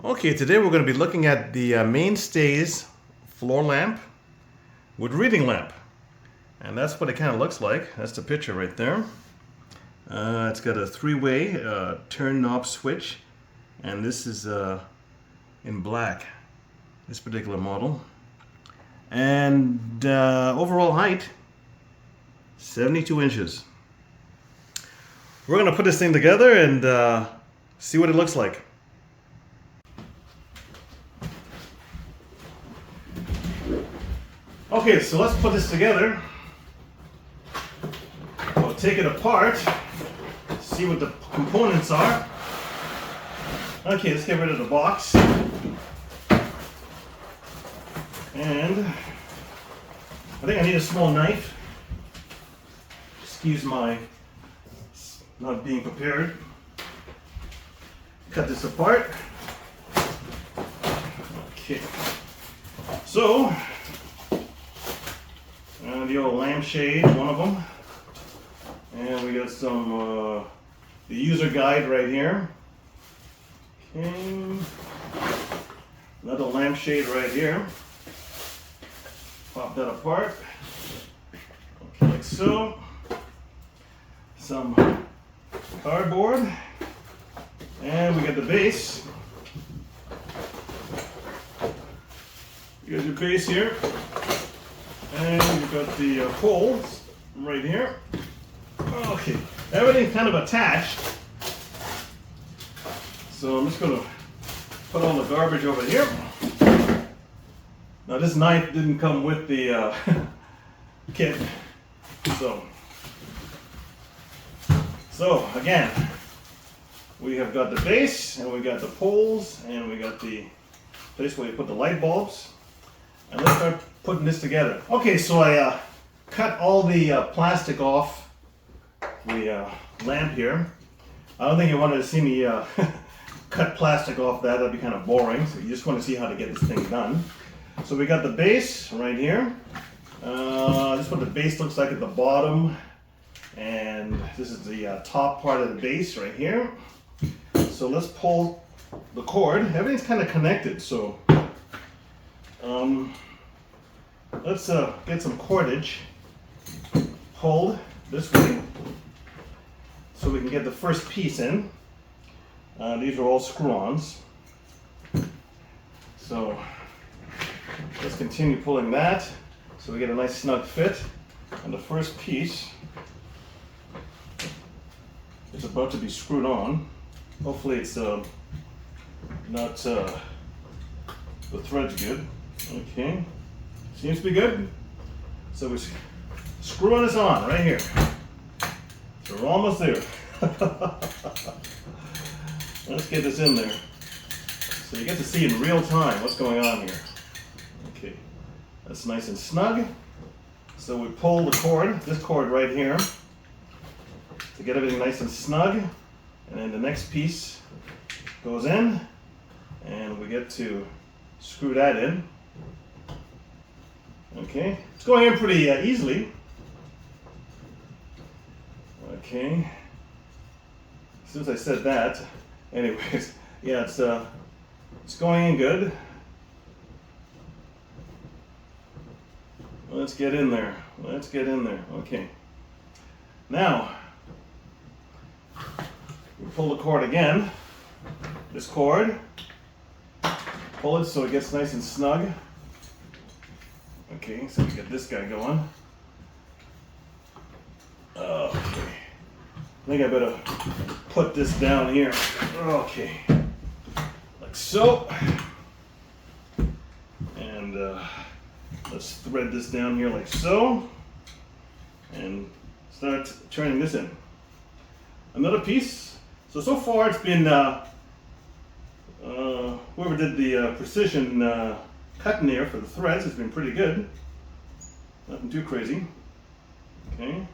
Okay, today we're going to be looking at the Mainstays floor lamp with reading lamp. And that's what it kind of looks like. That's the picture right there. It's got a three-way turn knob switch. And this is in black, this particular model. And overall height, 72 inches. We're going to put this thing together and see what it looks like. Okay, so let's put this together. We'll take it apart, see what the components are. Okay, let's get rid of the box. And I think I need a small knife. Excuse my not being prepared. Cut this apart. Okay. So, the old lampshade, one of them. And we got some, the user guide right here. Okay. Another lampshade right here. Pop that apart. Okay, like so. Some cardboard. And we got the base. You got your base here. And you've got the poles right here. Okay, everything's kind of attached. So I'm just going to put all the garbage over here. Now this knife didn't come with the kit. So again, we have got the base, and we got the poles, and we got the place where you put the light bulbs. And let's start putting this together. Okay, so I cut all the plastic off the lamp here. I don't think you wanted to see me cut plastic off that. That'd be kind of boring. So you just want to see how to get this thing done. So we got the base right here. This is what the base looks like at the bottom. And this is the top part of the base right here. So let's pull the cord. Everything's kind of connected, so let's get some cordage pulled this way so we can get the first piece in. These are all screw-ons. So let's continue pulling that so we get a nice snug fit. And the first piece is about to be screwed on. Hopefully it's not the thread's good. Okay, seems to be good. So we're screwing this on right here. So we're almost there. Let's get this in there. So you get to see in real time what's going on here. Okay, that's nice and snug. So we pull the cord, this cord right here, to get everything nice and snug. And then the next piece goes in, and we get to screw that in. Okay, it's going in pretty easily. Okay, as soon as I said that, anyways, yeah, it's going in good. Let's get in there. Let's get in there. Okay. Now, we pull the cord again. This cord. Pull it so it gets nice and snug. Okay, so we get this guy going. Okay. I think I better put this down here. Okay. Like so. And let's thread this down here like so. And start turning this in. Another piece. So far it's been whoever did the precision cutting there for the threads has been pretty good. Nothing too crazy. Okay.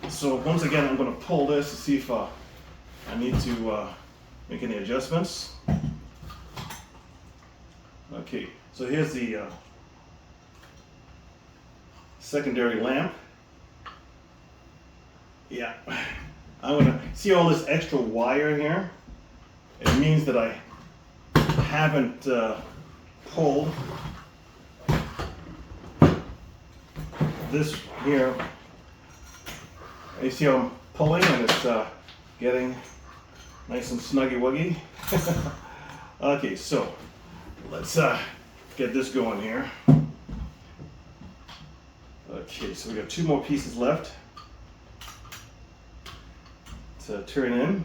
So once again, I'm going to pull this to see if I need to make any adjustments. Okay. So here's the secondary lamp. Yeah. I'm going to see all this extra wire here. It means things that I haven't pulled. This here, you see how I'm pulling and it's getting nice and snuggy wuggy. Okay, so let's get this going here. Okay, so we got 2 more pieces left to turn in.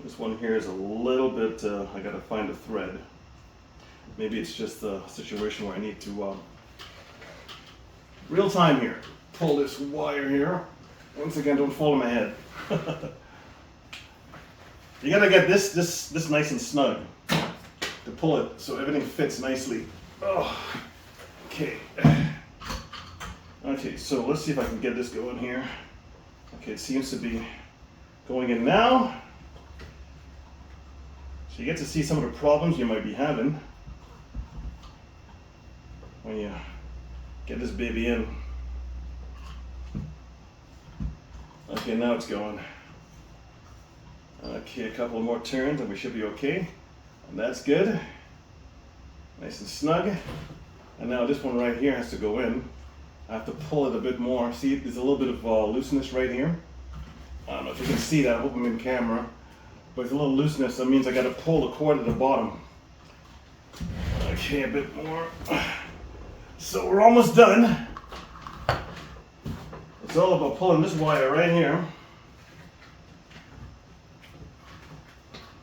This one here is a little bit, I gotta find a thread. Maybe it's just a situation where I need to, real time here, pull this wire here. Once again, don't fall on my head. You gotta get this nice and snug to pull it so everything fits nicely. Oh, okay. Okay, so let's see if I can get this going here. Okay, it seems to be going in now. So you get to see some of the problems you might be having when you get this baby in. Okay, now it's going. Okay, a couple more turns and we should be okay. And that's good. Nice and snug. And now this one right here has to go in. I have to pull it a bit more. See, there's a little bit of looseness right here. I don't know if you can see that. I hope I'm in camera. But there's a little looseness. That means I got to pull the cord at the bottom. Okay, a bit more. So we're almost done. It's all about pulling this wire right here.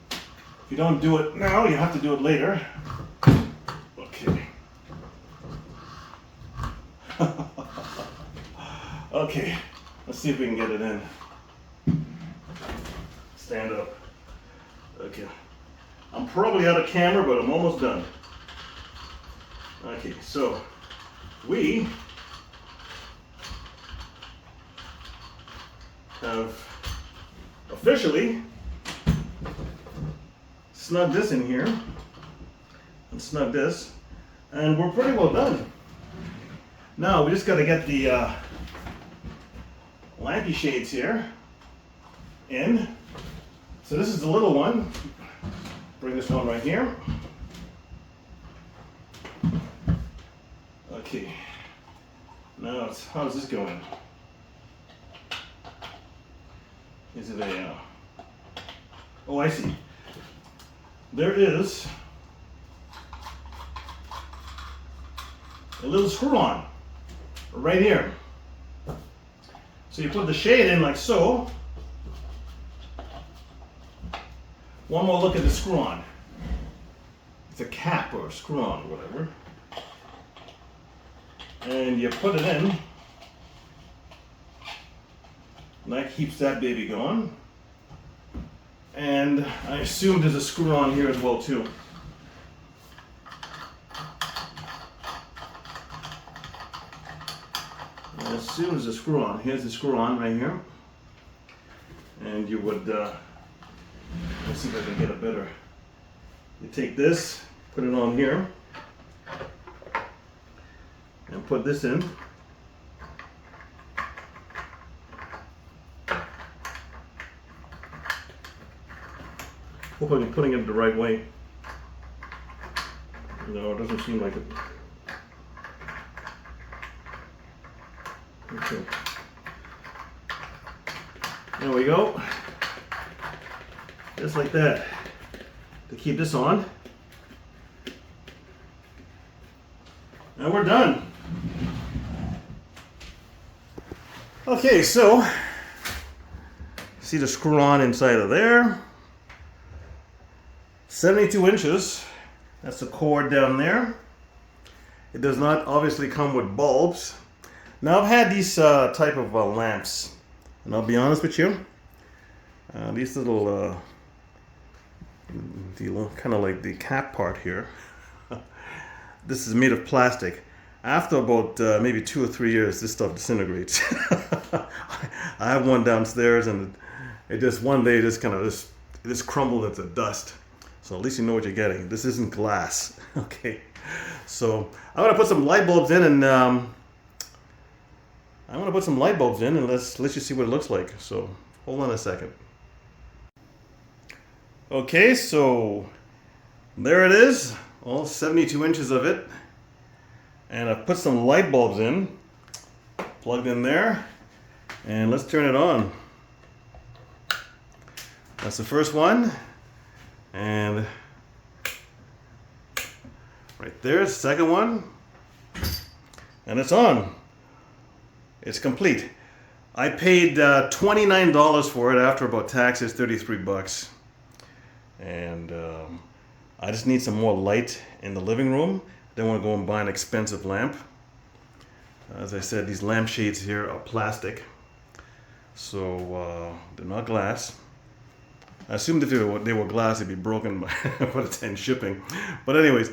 If you don't do it now, you have to do it later. Okay. Okay, let's see if we can get it in. Stand up. Okay. I'm probably out of camera, but I'm almost done. Okay, so we have officially snug this in here and snug this, and we're pretty well done. Now we just got to get the lampy shades here in. So this is the little one. Bring this one right here. Okay. Now it's, how does this go in? Is it a? Oh, I see. There is a little screw on right here. So you put the shade in like so. One more look at the screw on. It's a cap or a screw on or whatever. And you put it in. And that keeps that baby going. And I assume there's a screw on here as well too. I assume there's a screw on. Here's the screw on right here. And you would, let's see if I can get it better. You take this, put it on here, and put this in. Hope I'm putting it the right way. No, it doesn't seem like it. Okay. There we go. Just like that. To keep this on. And we're done. Okay, so see the screw on inside of there. 72 inches. That's the cord down there. It does not obviously come with bulbs. Now I've had these type of lamps, and I'll be honest with you, these little kind of like the cap part here. This is made of plastic. After about maybe 2 or 3 years, this stuff disintegrates. I have one downstairs, and it just one day just kind of just crumbled into dust. So at least you know what you're getting. This isn't glass. Okay. So I'm gonna put some light bulbs in, and let's you see what it looks like. So hold on a second. Okay, so there it is, all 72 inches of it. And I've put some light bulbs in, plugged in there, and let's turn it on. That's the first one, and right there's the second one, and it's on. It's complete. I paid $29 for it after about taxes, 33 bucks. And I just need some more light in the living room. Don't want to go and buy an expensive lamp. As I said, these lampshades here are plastic, so they're not glass. I assumed if they were glass, they'd be broken by the 10 shipping. But anyways,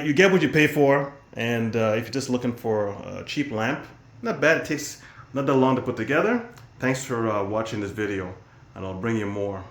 you get what you pay for, and if you're just looking for a cheap lamp, not bad. It takes not that long to put together. Thanks for watching this video, and I'll bring you more.